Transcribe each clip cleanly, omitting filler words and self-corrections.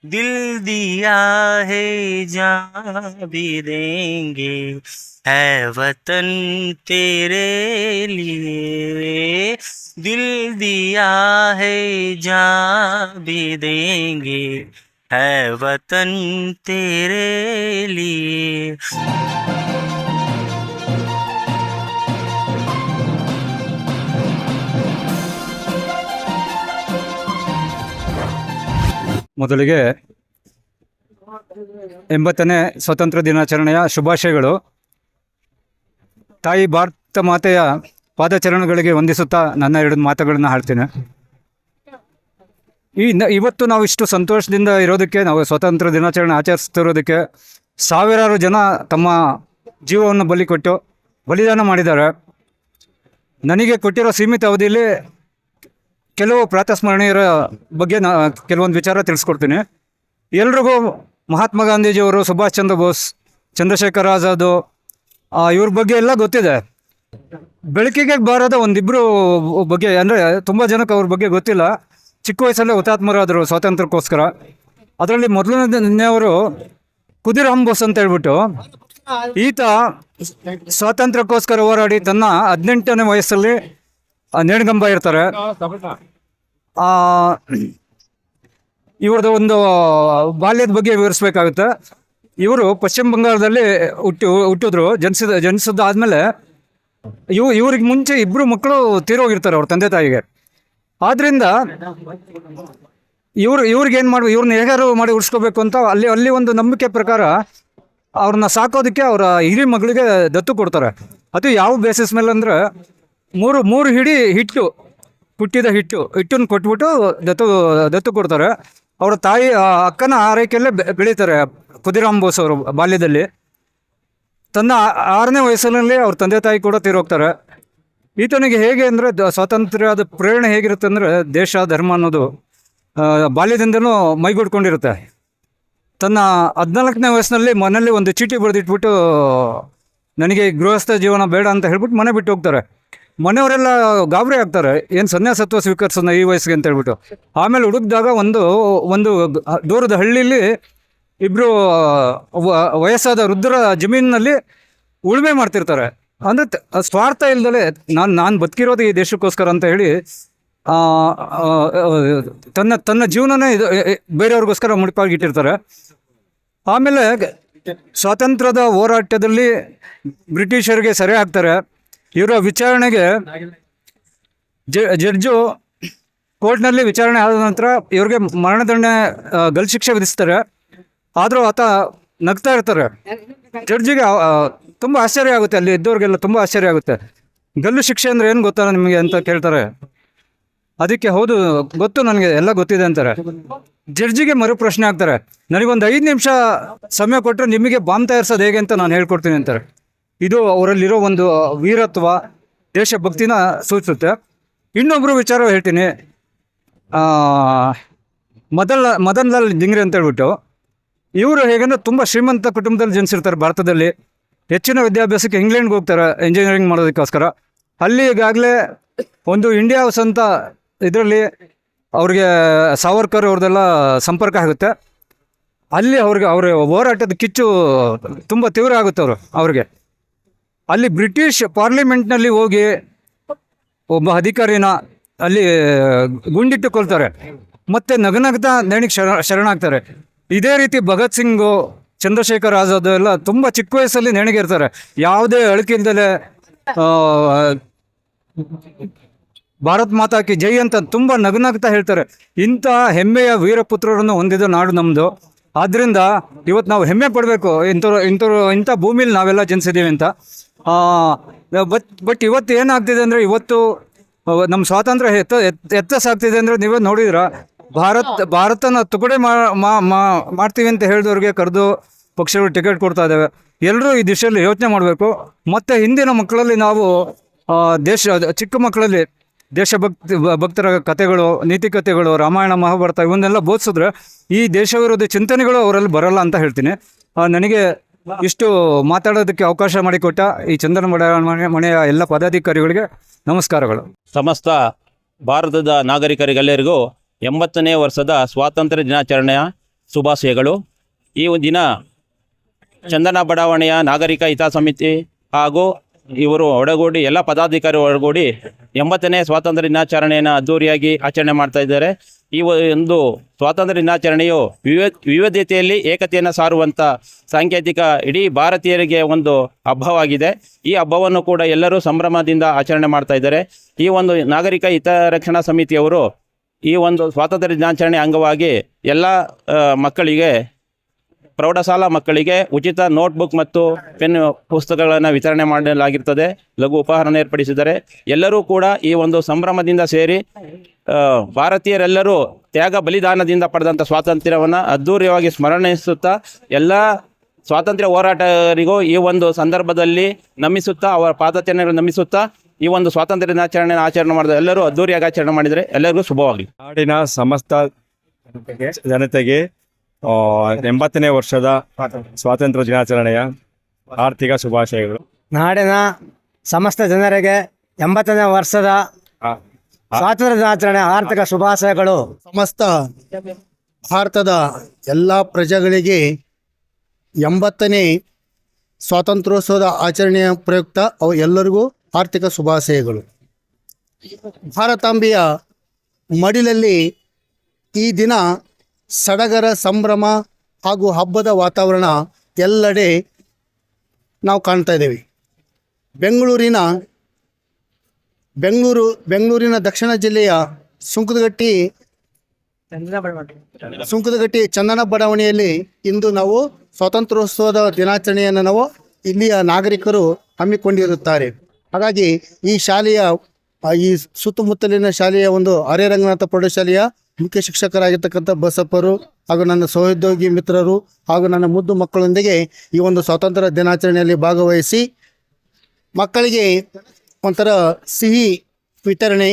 दिल दिया है जान भी देंगे, है वतन तेरे लिए। दिल दिया है जान भी देंगे, है वतन तेरे लिए। ಮೊದಲಿಗೆ 80ನೇ ಸ್ವಾತಂತ್ರ್ಯ ದಿನಾಚರಣೆಯ ಶುಭಾಶಯಗಳು. ತಾಯಿ ಭಾರತ ಮಾತೆಯ ಪಾದಚರಣಗಳಿಗೆ ವಂದಿಸುತ್ತಾ ನನ್ನ ಎರಡು ಮಾತುಗಳನ್ನು ಹಾಡ್ತೀನಿ. ಇವತ್ತು ನಾವು ಇಷ್ಟು ಸಂತೋಷದಿಂದ ಇರೋದಕ್ಕೆ, ನಾವು ಸ್ವಾತಂತ್ರ್ಯ ದಿನಾಚರಣೆ ಆಚರಿಸ್ತಿರೋದಕ್ಕೆ ಸಾವಿರಾರು ಜನ ತಮ್ಮ ಜೀವವನ್ನು ಬಲಿದಾನ ಮಾಡಿದ್ದಾರೆ. ನನಗೆ ಕೊಟ್ಟಿರೋ ಸೀಮಿತ ಅವಧಿಯಲ್ಲಿ ಕೆಲವು ಪ್ರಾತಸ್ಮರಣೀಯರ ಬಗ್ಗೆ ಕೆಲವೊಂದು ವಿಚಾರ ತಿಳಿಸ್ಕೊಡ್ತೀನಿ. ಎಲ್ರಿಗೂ ಮಹಾತ್ಮ ಗಾಂಧೀಜಿಯವರು, ಸುಭಾಷ್ ಚಂದ್ರ ಬೋಸ್, ಚಂದ್ರಶೇಖರ್ ಆಜಾದ್ ಇವ್ರ ಬಗ್ಗೆ ಎಲ್ಲ ಗೊತ್ತಿದೆ. ಬೆಳಕಿಗೆ ಬಾರದ ಒಂದಿಬ್ಬರು ಬಗ್ಗೆ, ಅಂದರೆ ತುಂಬ ಜನಕ್ಕೆ ಅವ್ರ ಬಗ್ಗೆ ಗೊತ್ತಿಲ್ಲ. ಚಿಕ್ಕ ವಯಸ್ಸಲ್ಲೇ ಹುತಾತ್ಮರಾದರು ಸ್ವಾತಂತ್ರ್ಯಕ್ಕೋಸ್ಕರ. ಅದರಲ್ಲಿ ಮೊದಲನೇವರು ಖುದಿರಾಮ್ ಬೋಸ್ ಅಂತ ಹೇಳ್ಬಿಟ್ಟು, ಈತ ಸ್ವಾತಂತ್ರ್ಯಕ್ಕೋಸ್ಕರ ಹೋರಾಡಿ ತನ್ನ 18ನೇ ವಯಸ್ಸಲ್ಲಿ ನೇಣಗಂಬ ಇರ್ತಾರೆ. ಇವ್ರದ್ದು ಒಂದು ಬಾಲ್ಯದ ಬಗ್ಗೆ ವಿವರಿಸ್ಬೇಕಾಗುತ್ತೆ. ಇವರು ಪಶ್ಚಿಮ ಬಂಗಾಳದಲ್ಲಿ ಹುಟ್ಟಿದ್ರು. ಜನಿಸಿದ್ದಾದ್ಮೇಲೆ ಇವ್ರಿಗೆ ಮುಂಚೆ ಇಬ್ಬರು ಮಕ್ಕಳು ತೀರೋಗಿರ್ತಾರೆ ಅವ್ರ ತಂದೆ ತಾಯಿಗೆ. ಆದ್ದರಿಂದ ಇವ್ರನ್ನ ಹೇಗಾರು ಮಾಡಿ ಉಳಿಸ್ಕೋಬೇಕು ಅಂತ ಅಲ್ಲಿ ಒಂದು ನಂಬಿಕೆ ಪ್ರಕಾರ ಅವ್ರನ್ನ ಸಾಕೋದಕ್ಕೆ ಅವರ ಹಿರಿ ಮಗಳಿಗೆ ದತ್ತು ಕೊಡ್ತಾರೆ. ಅದು ಯಾವ ಬೇಸಿಸ್ ಮೇಲೆ ಅಂದರೆ, ಮೂರು ಹಿಡಿ ಹುಟ್ಟಿದ ಹಿಟ್ಟನ್ನು ಕೊಟ್ಬಿಟ್ಟು ದತ್ತು ಕೊಡ್ತಾರೆ. ಅವರ ತಾಯಿ ಅಕ್ಕನ ಆರೈಕೆಯಲ್ಲೇ ಬೆಳೀತಾರೆ ಖುದಿರಾಮ್ ಬೋಸ್ ಅವರು ಬಾಲ್ಯದಲ್ಲಿ. ತನ್ನ 6ನೇ ವಯಸ್ಸಿನಲ್ಲಿ ಅವ್ರ ತಂದೆ ತಾಯಿ ಕೂಡ ತೀರೋಗ್ತಾರೆ. ಈತನಿಗೆ ಹೇಗೆ ಅಂದರೆ, ಸ್ವಾತಂತ್ರ್ಯದ ಪ್ರೇರಣೆ ಹೇಗಿರುತ್ತೆ ಅಂದರೆ, ದೇಶ ಧರ್ಮ ಅನ್ನೋದು ಬಾಲ್ಯದಿಂದನೂ ಮೈಗೂಡ್ಕೊಂಡಿರುತ್ತೆ. ತನ್ನ 14ನೇ ವಯಸ್ಸಿನಲ್ಲಿ ಮನೆಯಲ್ಲಿ ಒಂದು ಚೀಟಿ ಬರೆದಿಟ್ಬಿಟ್ಟು, ನನಗೆ ಗೃಹಸ್ಥ ಜೀವನ ಬೇಡ ಅಂತ ಹೇಳ್ಬಿಟ್ಟು ಮನೆ ಬಿಟ್ಟು ಹೋಗ್ತಾರೆ. ಮನೆಯವರೆಲ್ಲ ಗಾಬರಿ ಆಗ್ತಾರೆ, ಏನು ಸನ್ಯಾಸತ್ವ ಸ್ವೀಕರಿಸೋಣ ಈ ವಯಸ್ಸಿಗೆ ಅಂತ ಹೇಳ್ಬಿಟ್ಟು. ಆಮೇಲೆ ಹುಡುಕಿದಾಗ ಒಂದು ದೂರದ ಹಳ್ಳಿಲಿ ಇಬ್ಬರು ವಯಸ್ಸಾದ ವೃದ್ಧರ ಜಮೀನಿನಲ್ಲಿ ಉಳುಮೆ ಮಾಡ್ತಿರ್ತಾರೆ. ಅಂದರೆ ಸ್ವಾರ್ಥ ಇಲ್ದಲೆ ನಾನು ಬದುಕಿರೋದು ಈ ದೇಶಕ್ಕೋಸ್ಕರ ಅಂತ ಹೇಳಿ ತನ್ನ ಜೀವನನೇ ಬೇರೆಯವ್ರಿಗೋಸ್ಕರ ಮುಡಿಪಾಗಿಟ್ಟಿರ್ತಾರೆ. ಆಮೇಲೆ ಸ್ವಾತಂತ್ರ್ಯದ ಹೋರಾಟದಲ್ಲಿ ಬ್ರಿಟಿಷರಿಗೆ ಸೆರೆ ಹಾಕ್ತಾರೆ. ಇವರ ವಿಚಾರಣೆಗೆ ಜಡ್ಜು ಕೋರ್ಟ್ನಲ್ಲಿ ವಿಚಾರಣೆ ಆದ ನಂತರ ಇವ್ರಿಗೆ ಮರಣದಂಡನೆ ಗಲ್ಲು ಶಿಕ್ಷೆ ವಿಧಿಸ್ತಾರೆ. ಆದರೂ ಆತ ನಗ್ತಾ ಇರ್ತಾರೆ. ಜಡ್ಜಿಗೆ ತುಂಬ ಆಶ್ಚರ್ಯ ಆಗುತ್ತೆ, ಅಲ್ಲಿ ಇದ್ದವ್ರಿಗೆಲ್ಲ ತುಂಬ ಆಶ್ಚರ್ಯ ಆಗುತ್ತೆ. ಗಲ್ಲು ಶಿಕ್ಷೆ ಅಂದರೆ ಏನು ಗೊತ್ತಾ ನಿಮಗೆ ಅಂತ ಕೇಳ್ತಾರೆ. ಅದಕ್ಕೆ ಹೌದು ಗೊತ್ತು, ನನಗೆ ಎಲ್ಲ ಗೊತ್ತಿದೆ ಅಂತಾರೆ. ಜಡ್ಜಿಗೆ ಮರು ಪ್ರಶ್ನೆ ಆಗ್ತಾರೆ, ನನಗೊಂದು 5 ನಿಮಿಷ ಸಮಯ ಕೊಟ್ಟರೆ ನಿಮಗೆ ಬಾಂಬ್ ತಯಾರಿಸೋದು ಹೇಗೆ ಅಂತ ನಾನು ಹೇಳ್ಕೊಡ್ತೀನಿ ಅಂತಾರೆ. ಇದು ಅವರಲ್ಲಿರೋ ಒಂದು ವೀರತ್ವ, ದೇಶಭಕ್ತಿನ ಸೂಚಿಸುತ್ತೆ. ಇನ್ನೊಬ್ಬರು ವಿಚಾರ ಹೇಳ್ತೀನಿ. ಮದನ್ ಲಾಲ್ ಧಿಂಗ್ರೆ ಅಂತ ಹೇಳ್ಬಿಟ್ಟು, ಇವರು ಹೇಗೆಂದರೆ ತುಂಬ ಶ್ರೀಮಂತ ಕುಟುಂಬದಲ್ಲಿ ಜನಿಸಿರ್ತಾರೆ. ಭಾರತದಲ್ಲಿ ಹೆಚ್ಚಿನ ವಿದ್ಯಾಭ್ಯಾಸಕ್ಕೆ ಇಂಗ್ಲೆಂಡ್ಗೆ ಹೋಗ್ತಾರೆ ಇಂಜಿನಿಯರಿಂಗ್ ಮಾಡೋದಕ್ಕೋಸ್ಕರ. ಅಲ್ಲಿ ಈಗಾಗಲೇ ಒಂದು ಇಂಡಿಯಾ ಹೌಸ್ ಅಂತ ಇದರಲ್ಲಿ ಅವ್ರಿಗೆ ಸಾವರ್ಕರ್ ಅವ್ರದ್ದೆಲ್ಲ ಸಂಪರ್ಕ ಆಗುತ್ತೆ. ಅಲ್ಲಿ ಅವ್ರ ಹೋರಾಟದ ಕಿಚ್ಚು ತುಂಬ ತೀವ್ರ ಆಗುತ್ತೆ ಅವ್ರಿಗೆ. ಅಲ್ಲಿ ಬ್ರಿಟಿಷ್ ಪಾರ್ಲಿಮೆಂಟ್ನಲ್ಲಿ ಹೋಗಿ ಒಬ್ಬ ಅಧಿಕಾರಿನ ಅಲ್ಲಿ ಗುಂಡಿಟ್ಟು ಕೊಲ್ತಾರೆ. ಮತ್ತು ನಗನಗ್ತಾ ನೇಣಿಗೆ ಶರಣಾಗ್ತಾರೆ. ಇದೇ ರೀತಿ ಭಗತ್ ಸಿಂಗು, ಚಂದ್ರಶೇಖರ್ ಆಜಾದ್ ಎಲ್ಲ ತುಂಬ ಚಿಕ್ಕ ವಯಸ್ಸಲ್ಲಿ ನೇಣಿಗೆ ಇರ್ತಾರೆ. ಯಾವುದೇ ಅಳಕಿಲ್ದಲೆ ಭಾರತ್ ಮಾತಾ ಕಿ ಜೈ ಅಂತ ತುಂಬ ನಗನಗ್ತಾ ಹೇಳ್ತಾರೆ. ಇಂಥ ಹೆಮ್ಮೆಯ ವೀರಪುತ್ರರನ್ನು ಹೊಂದಿದ ನಾಡು ನಮ್ಮದು. ಆದ್ದರಿಂದ ಇವತ್ತು ನಾವು ಹೆಮ್ಮೆ ಪಡಬೇಕು, ಇಂಥ ಭೂಮಿಲಿ ನಾವೆಲ್ಲ ಜನಿಸಿದ್ದೀವಿ ಅಂತ. ಬಟ್ ಇವತ್ತು ಏನಾಗ್ತಿದೆ ಅಂದರೆ, ಇವತ್ತು ನಮ್ಮ ಸ್ವಾತಂತ್ರ್ಯ ಎತ್ತಸಾಗ್ತಿದೆ ಅಂದರೆ, ನೀವೇ ನೋಡಿದ್ರ ಭಾರತನ ತುಕಡೆ ಮಾಡ್ತೀವಿ ಅಂತ ಹೇಳಿದವ್ರಿಗೆ ಕರೆದು ಪಕ್ಷಗಳು ಟಿಕೆಟ್ ಕೊಡ್ತಾ ಇದ್ದಾವೆ. ಎಲ್ಲರೂ ಈ ದಿಶೆಯಲ್ಲಿ ಯೋಚನೆ ಮಾಡಬೇಕು. ಮತ್ತು ಹಿಂದಿನ ಮಕ್ಕಳಲ್ಲಿ ನಾವು ಚಿಕ್ಕ ಮಕ್ಕಳಲ್ಲಿ ಭಕ್ತರ ಕಥೆಗಳು, ನೀತಿ ಕಥೆಗಳು, ರಾಮಾಯಣ ಮಹಾಭಾರತ ಇವನ್ನೆಲ್ಲ ಬೋಧಿಸಿದ್ರೆ ಈ ದೇಶ ವಿರೋಧಿ ಚಿಂತನೆಗಳು ಅವರಲ್ಲಿ ಬರಲ್ಲ ಅಂತ ಹೇಳ್ತೀನಿ. ನನಗೆ ಇಷ್ಟು ಮಾತಾಡೋದಕ್ಕೆ ಅವಕಾಶ ಮಾಡಿಕೊಟ್ಟ ಈ ಚಂದನ ಮನೆಯ ಎಲ್ಲ ಪದಾಧಿಕಾರಿಗಳಿಗೆ ನಮಸ್ಕಾರಗಳು. ಸಮಸ್ತ ಭಾರತದ ನಾಗರಿಕರಿಗೆಲ್ಲರಿಗೂ 80ನೇ ವರ್ಷದ ಸ್ವಾತಂತ್ರ್ಯ ದಿನಾಚರಣೆಯ ಶುಭಾಶಯಗಳು. ಈ ದಿನ ಚಂದನ ಬಡಾವಣೆಯ ನಾಗರಿಕ ಹಿತ ಸಮಿತಿ ಹಾಗೂ ಇವರು ಒಳಗೂಡಿ ಎಲ್ಲ ಪದಾಧಿಕಾರಿ ಒಳಗೂಡಿ 80ನೇ ಸ್ವಾತಂತ್ರ್ಯ ದಿನಾಚರಣೆಯನ್ನು ಅದ್ದೂರಿಯಾಗಿ ಆಚರಣೆ ಮಾಡ್ತಾ ಇದ್ದಾರೆ. ಈ ಒಂದು ಸ್ವಾತಂತ್ರ್ಯ ದಿನಾಚರಣೆಯು ವಿವಿಧತೆಯಲ್ಲಿ ಏಕತೆಯನ್ನು ಸಾರುವಂಥ ಸಾಂಕೇತಿಕ ಇಡೀ ಭಾರತೀಯರಿಗೆ ಒಂದು ಹಬ್ಬವಾಗಿದೆ. ಈ ಹಬ್ಬವನ್ನು ಕೂಡ ಎಲ್ಲರೂ ಸಂಭ್ರಮದಿಂದ ಆಚರಣೆ ಮಾಡ್ತಾ ಇದ್ದಾರೆ. ಈ ಒಂದು ನಾಗರಿಕ ಹಿತರಕ್ಷಣಾ ಸಮಿತಿಯವರು ಈ ಒಂದು ಸ್ವಾತಂತ್ರ್ಯ ದಿನಾಚರಣೆ ಅಂಗವಾಗಿ ಎಲ್ಲ ಮಕ್ಕಳಿಗೆ, ಪ್ರೌಢಶಾಲಾ ಮಕ್ಕಳಿಗೆ ಉಚಿತ ನೋಟ್ಬುಕ್ ಮತ್ತು ಪೆನ್ ಪುಸ್ತಕಗಳನ್ನು ವಿತರಣೆ ಮಾಡಲಾಗಿರ್ತದೆ. ಲಘು ಉಪಹಾರವನ್ನು ಏರ್ಪಡಿಸಿದ್ದಾರೆ. ಎಲ್ಲರೂ ಕೂಡ ಈ ಒಂದು ಸಂಭ್ರಮದಿಂದ ಸೇರಿ ಭಾರತೀಯರೆಲ್ಲರೂ ತ್ಯಾಗ ಬಲಿದಾನದಿಂದ ಪಡೆದಂಥ ಸ್ವಾತಂತ್ರ್ಯವನ್ನು ಅದ್ಧೂರಿಯಾಗಿ ಸ್ಮರಣಿಸುತ್ತಾ ಎಲ್ಲ ಸ್ವಾತಂತ್ರ್ಯ ಹೋರಾಟಗಾರರಿಗೂ ಈ ಒಂದು ಸಂದರ್ಭದಲ್ಲಿ ನಮಿಸುತ್ತಾ, ಅವರ ಪಾದಚಿಹ್ನೆಗಳನ್ನು ನಮಿಸುತ್ತಾ ಈ ಒಂದು ಸ್ವಾತಂತ್ರ್ಯ ದಿನಾಚರಣೆಯನ್ನು ಆಚರಣೆ ಮಾಡಿದ ಎಲ್ಲರೂ ಅದ್ದೂರಿಯಾಗಿ ಆಚರಣೆ ಮಾಡಿದರೆ ಎಲ್ಲರಿಗೂ ಶುಭವಾಗಲಿ. ನಾಡಿನ ಸಮಸ್ತ ಜನತೆಗೆ 80ನೇ ವರ್ಷದ ಸ್ವಾತಂತ್ರ್ಯ ದಿನಾಚರಣೆಯ ಆರ್ಥಿಕ ಶುಭಾಶಯಗಳು. ನಾಡಿನ ಸಮಸ್ತ ಜನರಿಗೆ 80ನೇ ವರ್ಷದ ಸ್ವಾತಂತ್ರ್ಯ ದಿನಾಚರಣೆ ಆರ್ಥಿಕ ಶುಭಾಶಯಗಳು. ಸಮಸ್ತ ಭಾರತದ ಎಲ್ಲ ಪ್ರಜೆಗಳಿಗೆ 80ನೇ ಸ್ವಾತಂತ್ರ್ಯೋತ್ಸವದ ಆಚರಣೆಯ ಪ್ರಯುಕ್ತ ಅವು ಎಲ್ಲರಿಗೂ ಆರ್ಥಿಕ ಶುಭಾಶಯಗಳು. ಭಾರತಾಂಬೆಯ ಮಡಿಲಲ್ಲಿ ಈ ದಿನ ಸಡಗರ ಸಂಭ್ರಮ ಹಾಗೂ ಹಬ್ಬದ ವಾತಾವರಣ ಎಲ್ಲೆಡೆ ನಾವು ಕಾಣ್ತಾ ಇದ್ದೇವೆ. ಬೆಂಗಳೂರಿನ ದಕ್ಷಿಣ ಜಿಲ್ಲೆಯ ಸುಂಕದಗಟ್ಟಿ ಚಂದನ ಬಡಾವಣೆಯಲ್ಲಿ ಇಂದು ನಾವು ಸ್ವಾತಂತ್ರ್ಯೋತ್ಸವದ ದಿನಾಚರಣೆಯನ್ನು ನಾವು ಇಲ್ಲಿಯ ನಾಗರಿಕರು ಹಮ್ಮಿಕೊಂಡಿರುತ್ತಾರೆ. ಹಾಗಾಗಿ ಈ ಶಾಲೆಯ ಈ ಸುತ್ತಮುತ್ತಲಿನ ಶಾಲೆಯ ಒಂದು ಆರ್ಯ ರಂಗನಾಥ ಪ್ರೌಢಶಾಲೆಯ ಮುಖ್ಯ ಶಿಕ್ಷಕರಾಗಿರ್ತಕ್ಕಂಥ ಬಸಪ್ಪರು ಹಾಗೂ ನನ್ನ ಸಹೋದ್ಯೋಗಿ ಮಿತ್ರರು ಹಾಗೂ ನನ್ನ ಮುದ್ದು ಮಕ್ಕಳೊಂದಿಗೆ ಈ ಒಂದು ಸ್ವಾತಂತ್ರ್ಯ ದಿನಾಚರಣೆಯಲ್ಲಿ ಭಾಗವಹಿಸಿ ಮಕ್ಕಳಿಗೆ ಒಂಥರ ಸಿಹಿ ವಿತರಣೆ,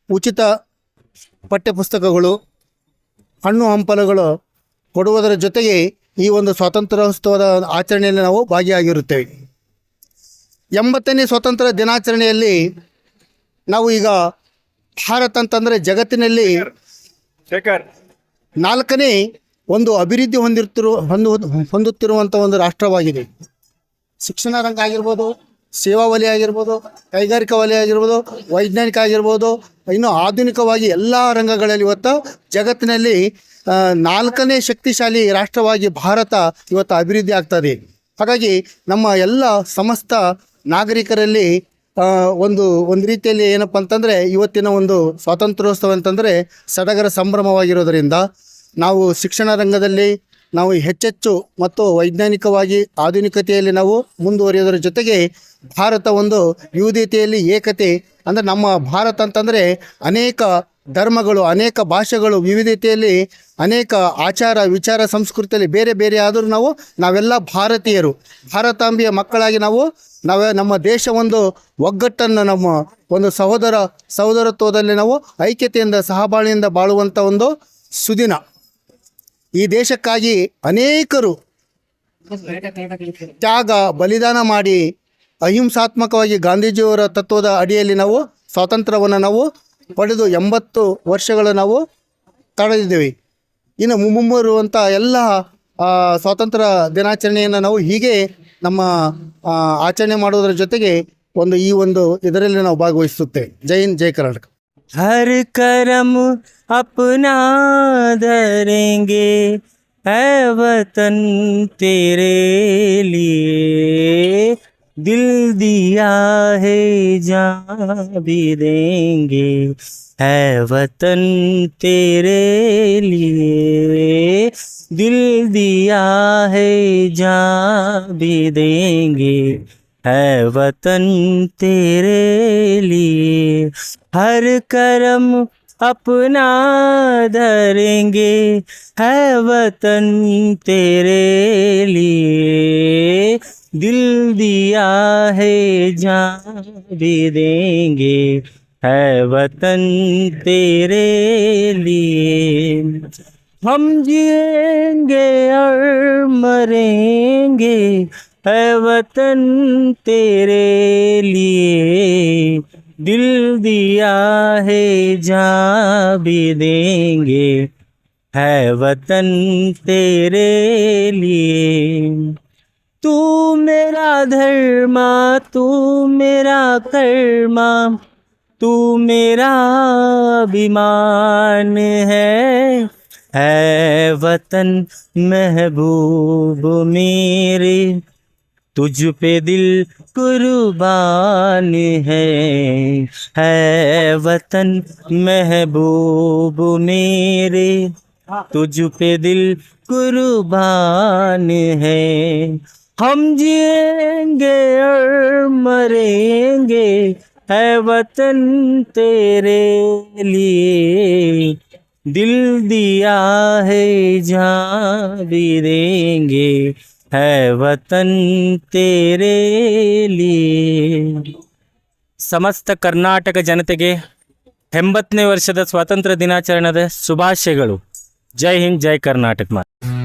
ಉಚಿತ ಪಠ್ಯಪುಸ್ತಕಗಳು, ಹಣ್ಣು ಹಂಪಲುಗಳು ಕೊಡುವುದರ ಜೊತೆಗೆ ಈ ಒಂದು ಸ್ವಾತಂತ್ರ್ಯೋತ್ಸವದ ಆಚರಣೆಯಲ್ಲಿ ನಾವು ಭಾಗಿಯಾಗಿರುತ್ತೇವೆ. 80ನೇ ಸ್ವಾತಂತ್ರ್ಯ ದಿನಾಚರಣೆಯಲ್ಲಿ ನಾವು ಈಗ ಭಾರತ ಅಂತಂದರೆ ಜಗತ್ತಿನಲ್ಲಿ 4ನೇ ಒಂದು ಅಭಿವೃದ್ಧಿ ಹೊಂದುತ್ತಿರುವಂಥ ಒಂದು ರಾಷ್ಟ್ರವಾಗಿದೆ. ಶಿಕ್ಷಣ ರಂಗ ಆಗಿರ್ಬೋದು, ಸೇವಾ ವಲಯ ಆಗಿರ್ಬೋದು, ಕೈಗಾರಿಕಾ ವಲಯ ಆಗಿರ್ಬೋದು, ವೈಜ್ಞಾನಿಕ ಆಗಿರ್ಬೋದು, ಇನ್ನು ಆಧುನಿಕವಾಗಿ ಎಲ್ಲ ರಂಗಗಳಲ್ಲಿ ಇವತ್ತು ಜಗತ್ತಿನಲ್ಲಿ 4ನೇ ಶಕ್ತಿಶಾಲಿ ರಾಷ್ಟ್ರವಾಗಿ ಭಾರತ ಇವತ್ತು ಅಭಿವೃದ್ಧಿ ಆಗ್ತದೆ. ಹಾಗಾಗಿ ನಮ್ಮ ಎಲ್ಲ ಸಮಸ್ತ ನಾಗರಿಕರಲ್ಲಿ ಒಂದು ರೀತಿಯಲ್ಲಿ ಏನಪ್ಪ ಅಂತಂದರೆ ಇವತ್ತಿನ ಒಂದು ಸ್ವಾತಂತ್ರ್ಯೋತ್ಸವ ಅಂತಂದರೆ ಸಡಗರ ಸಂಭ್ರಮವಾಗಿರೋದರಿಂದ ನಾವು ಶಿಕ್ಷಣ ರಂಗದಲ್ಲಿ ನಾವು ಹೆಚ್ಚೆಚ್ಚು ಮತ್ತು ವೈಜ್ಞಾನಿಕವಾಗಿ ಆಧುನಿಕತೆಯಲ್ಲಿ ನಾವು ಮುಂದುವರಿಯೋದರ ಜೊತೆಗೆ ಭಾರತ ಒಂದು ವಿವಿಧತೆಯಲ್ಲಿ ಏಕತೆ, ಅಂದರೆ ನಮ್ಮ ಭಾರತ ಅಂತಂದರೆ ಅನೇಕ ಧರ್ಮಗಳು, ಅನೇಕ ಭಾಷೆಗಳು, ವಿವಿಧತೆಯಲ್ಲಿ ಅನೇಕ ಆಚಾರ ವಿಚಾರ ಸಂಸ್ಕೃತಿಯಲ್ಲಿ ಬೇರೆ ಬೇರೆ ಆದರೂ ನಾವೆಲ್ಲ ಭಾರತೀಯರು, ಭಾರತಾಂಬೆಯ ಮಕ್ಕಳಾಗಿ ನಾವು ನಮ್ಮ ದೇಶ ಒಂದು ಒಗ್ಗಟ್ಟನ್ನು, ನಮ್ಮ ಒಂದು ಸಹೋದರತ್ವದಲ್ಲಿ ನಾವು ಐಕ್ಯತೆಯಿಂದ ಸಹಬಾಳ್ವೆಯಿಂದ ಬಾಳುವಂಥ ಒಂದು ಸುದಿನ. ಈ ದೇಶಕ್ಕಾಗಿ ಅನೇಕರು ತ್ಯಾಗ ಬಲಿದಾನ ಮಾಡಿ ಅಹಿಂಸಾತ್ಮಕವಾಗಿ ಗಾಂಧೀಜಿಯವರ ತತ್ವದ ಅಡಿಯಲ್ಲಿ ನಾವು ಸ್ವಾತಂತ್ರ್ಯವನ್ನು ನಾವು ಪಡೆದು 80 ವರ್ಷಗಳು ನಾವು ತಡೆದಿದ್ದೇವೆ. ಇನ್ನು ಮುಂಬರುವಂಥ ಎಲ್ಲ ಸ್ವಾತಂತ್ರ್ಯ ದಿನಾಚರಣೆಯನ್ನು ನಾವು ಹೀಗೆ ನಮ್ಮ ಆಚರಣೆ ಮಾಡುವುದರ ಜೊತೆಗೆ ಈ ಒಂದು ಇದರಲ್ಲಿ ನಾವು ಭಾಗವಹಿಸುತ್ತೇವೆ. ಜೈ ಹಿಂದ್, ಜೈ ಕರ್ನಾಟಕ. हर करम अपना धरेंगे है वतन तेरे लिए, दिल दिया है जान भी देंगे है वतन तेरे लिए, दिल दिया है जान भी देंगे है वतन तेरे लिए, हर करम अपना धरेंगे है वतन तेरे लिए, दिल दिया है जान भी देंगे है वतन तेरे लिए, हम जिएंगे और मरेंगे है वतन तेरे लिए, दिल दिया है जान भी देंगे है वतन तेरे लिए। तू मेरा धर्मा, तू मेरा कर्मा, तू मेरा अभिमान है वतन महबूब मेरे, तुझ पे दिल कुर्बान है वतन महबूब मेरे, तुझ पे दिल कुर्बान है। हम जिएंगे और मरेंगे है वतन तेरे लिए, दिल दिया है जान भी देंगे है वतन तेरे लिए। ಸಮಸ್ತ ಕರ್ನಾಟಕ ಜನತೆಗೆ 80ನೇ ವರ್ಷದ ಸ್ವಾತಂತ್ರ್ಯ ದಿನಾಚರಣೆದ ಶುಭಾಶಯಗಳು. ಜೈ ಹಿಂದ್, ಜೈ ಕರ್ನಾಟಕ ಮಾತೆ.